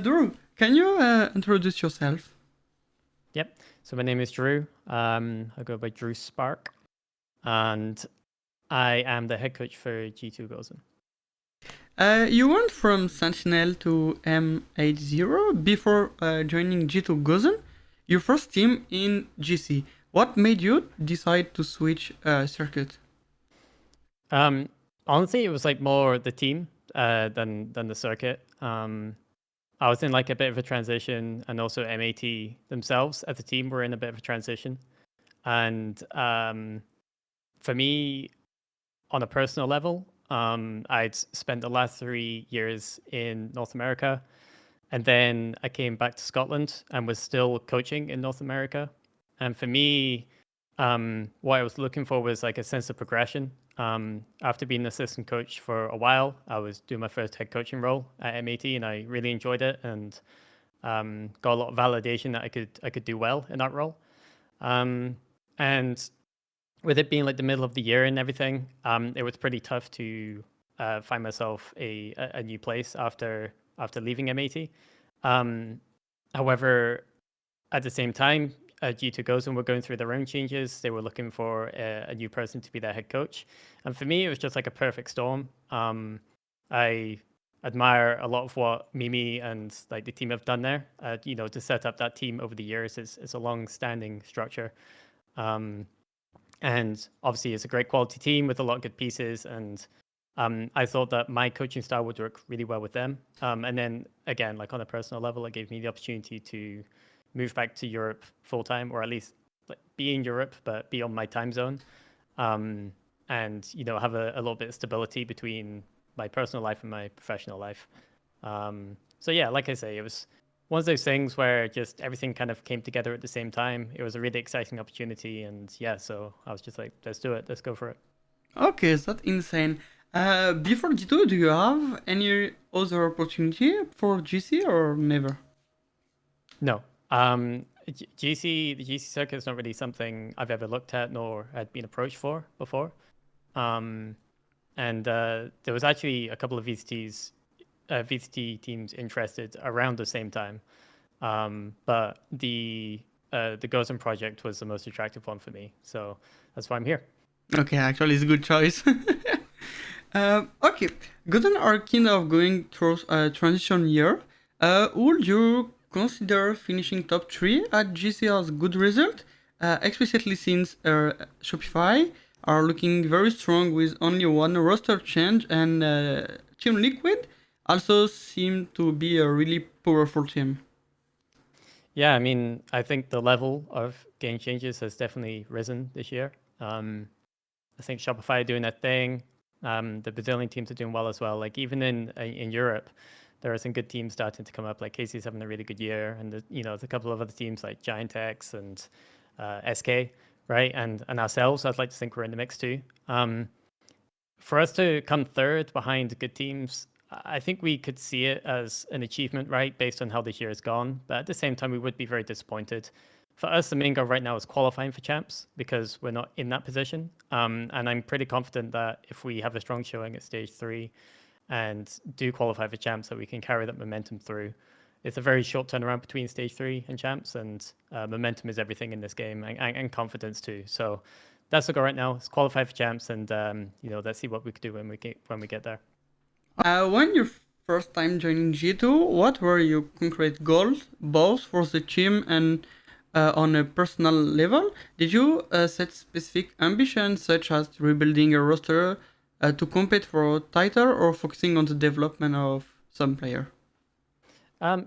Drew, can you introduce yourself? Yep. So my name is Drew. I go by DrewSpark, and I am the head coach for G2 Gozen. You went from Sentinel to M80 before joining G2 Gozen, your first team in GC. What made you decide to switch circuit? Um, Honestly, it was like more the team than the circuit. I was in like a bit of a transition, and also MAT themselves as a team were in a bit of a transition. And for me, on a personal level, I'd spent the last 3 years in North America. And then I came back to Scotland and was still coaching in North America. And for me, what I was looking for was like a sense of progression. After being an assistant coach for a while, I was doing my first head coaching role at MAT, and I really enjoyed it and got a lot of validation that I could do well in that role. Um, and with it being like the middle of the year and everything, it was pretty tough to find myself a new place after leaving MAT. Um, However, at the same time, G2 Gozen were going through their own changes. They were looking for a new person to be their head coach, and for me, it was just like a perfect storm. I admire a lot of what Mimi and like the team have done there. To set up that team over the years is a long-standing structure. Um, and obviously, it's a great quality team with a lot of good pieces. And I thought that my coaching style would work really well with them. And then again, like on a personal level, it gave me the opportunity to move back to Europe full time, or at least like, be in Europe, but be on my time zone. Um, and have a little bit of stability between my personal life and my professional life. So yeah, like I say, it was one of those things where just everything kind of came together at the same time. It was a really exciting opportunity, and yeah, so I was just like, let's do it, let's go for it. Okay, that's insane. Before G2, do you have any other opportunity for GC or never? No, the GC circuit is not really something I've ever looked at nor had been approached for before. Um, and there was actually a couple of VCT teams interested around the same time. But the Gozen project was the most attractive one for me, so that's why I'm here. Okay, actually, it's a good choice. Okay, Goten are kind of going through a transition year. Would you consider finishing top 3 at GC as good result? Especially since Shopify are looking very strong with only one roster change and Team Liquid also seem to be a really powerful team. Yeah, I mean, I think the level of game changes has definitely risen this year. I think Shopify are doing that thing. The Brazilian teams are doing well as well. Like even in Europe, there are some good teams starting to come up. Like Casey's having a really good year, and there's a couple of other teams like Giant X and SK, right? And ourselves. I'd like to think we're in the mix too. For us to come third behind good teams, I think we could see it as an achievement, right, based on how this year has gone. But at the same time, we would be very disappointed. For us, the main goal right now is qualifying for champs because we're not in that position. And I'm pretty confident that if we have a strong showing at stage 3 and do qualify for champs, that we can carry that momentum through. It's a very short turnaround between stage 3 and champs, and momentum is everything in this game, and confidence too. So that's the goal right now. Let's qualify for champs, and let's see what we could do when we get there. When your first time joining G2, what were your concrete goals, both for the team and on a personal level? Did you set specific ambitions, such as rebuilding a roster to compete for a title, or focusing on the development of some player?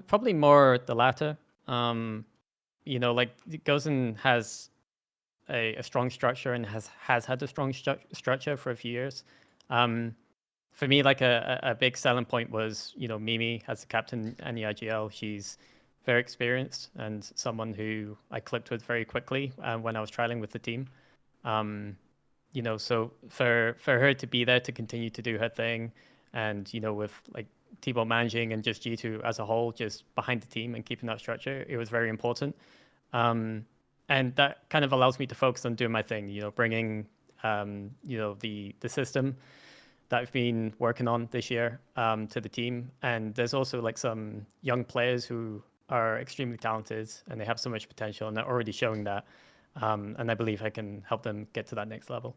Probably more the latter. Like Gozen has a strong structure and has had a strong structure for a few years. Um, for me, like a big selling point was, Mimi as the captain and the IGL. She's very experienced and someone who I clicked with very quickly when I was trialing with the team. Um, so for her to be there to continue to do her thing, and with like T-Ball managing and just G2 as a whole, just behind the team and keeping that structure, it was very important. Um, and that kind of allows me to focus on doing my thing, bringing the system that I've been working on this year to the team. And there's also like some young players who are extremely talented and they have so much potential and they're already showing that. And I believe I can help them get to that next level.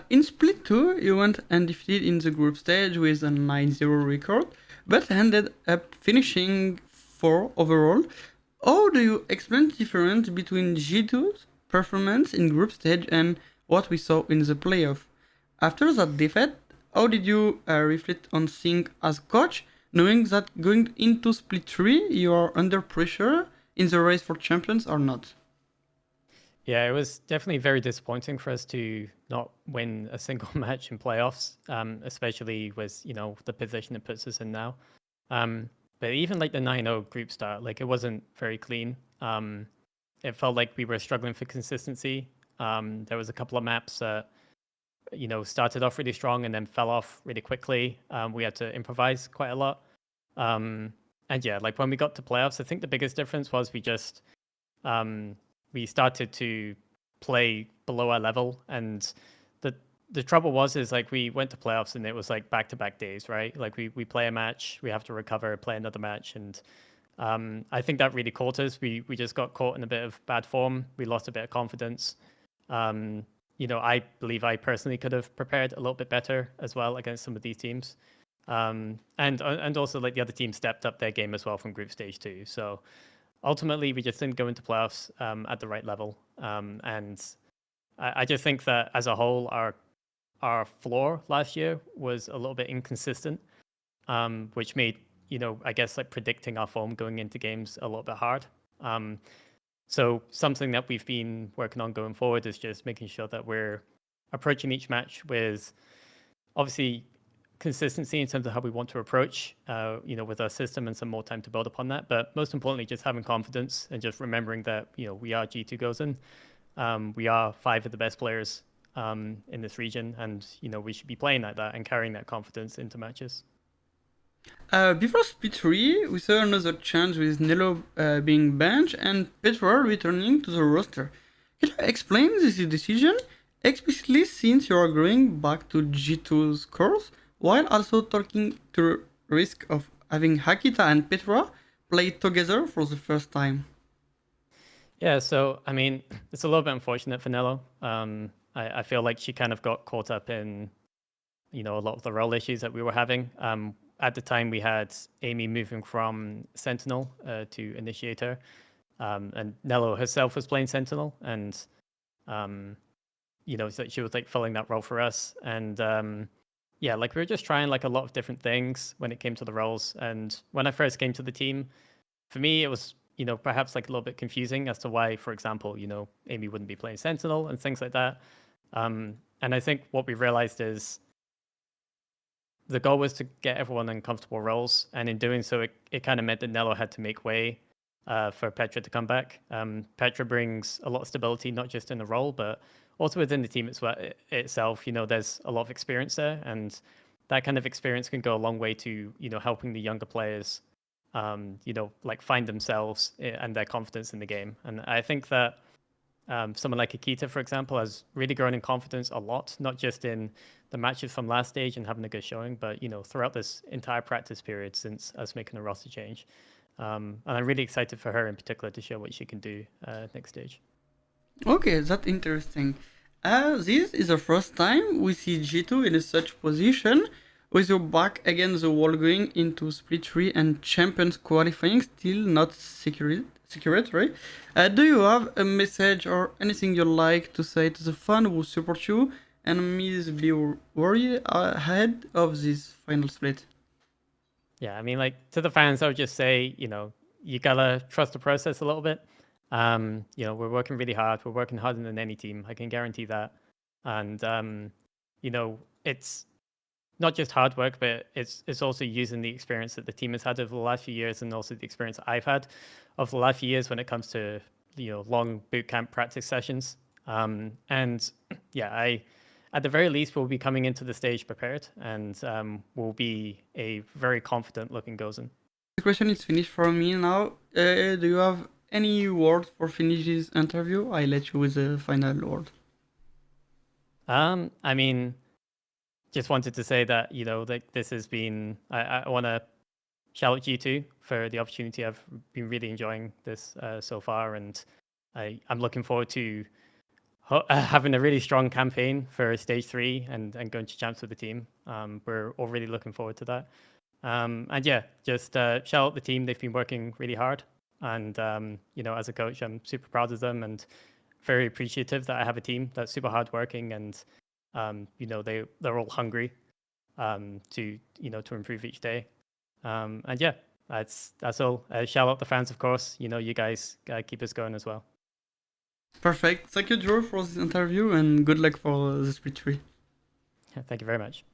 In Split 2, you went undefeated in the group stage with a 9-0 record, but ended up finishing 4 overall. How do you explain the difference between G2's performance in group stage and what we saw in the playoff? After that defeat, how did you reflect on things as coach, knowing that going into Split 3 you are under pressure in the race for champions or not? Yeah, it was definitely very disappointing for us to not win a single match in playoffs, especially with, the position it puts us in now. But even like the 9-0 group start, like it wasn't very clean. It felt like we were struggling for consistency. There was a couple of maps that, started off really strong and then fell off really quickly. We had to improvise quite a lot. And yeah, like when we got to playoffs, I think the biggest difference was um, we started to play below our level, and the the trouble is like we went to playoffs and it was like back to back days, right? Like we play a match, we have to recover, play another match, and I think that really caught us. We just got caught in a bit of bad form. We lost a bit of confidence. Um, I believe I personally could have prepared a little bit better as well against some of these teams. And also like the other team stepped up their game as well from group stage too. So ultimately, we just didn't go into playoffs at the right level. And I just think that as a whole, our floor last year was a little bit inconsistent, which made I guess like predicting our form going into games a little bit hard. Um, so something that we've been working on going forward is just making sure that we're approaching each match with obviously consistency in terms of how we want to approach, with our system and some more time to build upon that. But most importantly, just having confidence and just remembering that, we are G2 Gozen. We are 5 of the best players in this region, and, we should be playing like that and carrying that confidence into matches. Before Split 3, we saw another change with Nelo being benched and Petra returning to the roster. Can you explain this decision explicitly since you are going back to G2's course, while also talking to risk of having Hakita and Petra play together for the first time? Yeah, so I mean, it's a little bit unfortunate for Nello. I feel like she kind of got caught up in, a lot of the role issues that we were having. At the time, we had Amy moving from Sentinel to Initiator, and Nello herself was playing Sentinel, and um, so she was like filling that role for us. And yeah, like we were just trying like a lot of different things when it came to the roles. And when I first came to the team, for me, it was perhaps like a little bit confusing as to why, for example, Amy wouldn't be playing Sentinel and things like that. And I think what we realized is the goal was to get everyone in comfortable roles, and in doing so, it kind of meant that Nello had to make way for Petra to come back. Petra brings a lot of stability, not just in the role, but also within the team itself. There's a lot of experience there, and that kind of experience can go a long way to helping the younger players, like find themselves and their confidence in the game. And I think that someone like Akita, for example, has really grown in confidence a lot, not just in the matches from last stage and having a good showing, but throughout this entire practice period since us making a roster change. And I'm really excited for her in particular to show what she can do next stage. Okay, that's interesting. This is the first time we see G2 in such position, with your back against the wall going into Split 3 and Champions qualifying still not secured, right? Do you have a message or anything you'd like to say to the fans who support you and may be worried ahead of this final split? Yeah, I mean, like to the fans, I would just say, you gotta trust the process a little bit. We're working really hard. We're working harder than any team. I can guarantee that. And it's not just hard work, but it's also using the experience that the team has had over the last few years, and also the experience that I've had over the last few years when it comes to long boot camp practice sessions. And yeah, I at the very least will be coming into the stage prepared, and will be a very confident looking Gozen. The question is finished for me now. Do you have any word for finish this interview? I let you with the final word. I mean, just wanted to say that, you know, like this has been, I want to shout out G2 for the opportunity. I've been really enjoying this so far, and I'm looking forward to having a really strong campaign for stage 3 and going to champs with the team. We're all really looking forward to that. And yeah, just shout out the team. They've been working really hard. And, you know, as a coach, I'm super proud of them and very appreciative that I have a team that's super hardworking and, you know, they're all hungry to, you know, to improve each day. And yeah, that's all. Shout out the fans, of course. You know, you guys keep us going as well. Perfect. Thank you, Drew, for this interview, and good luck for the split 3. Thank you very much.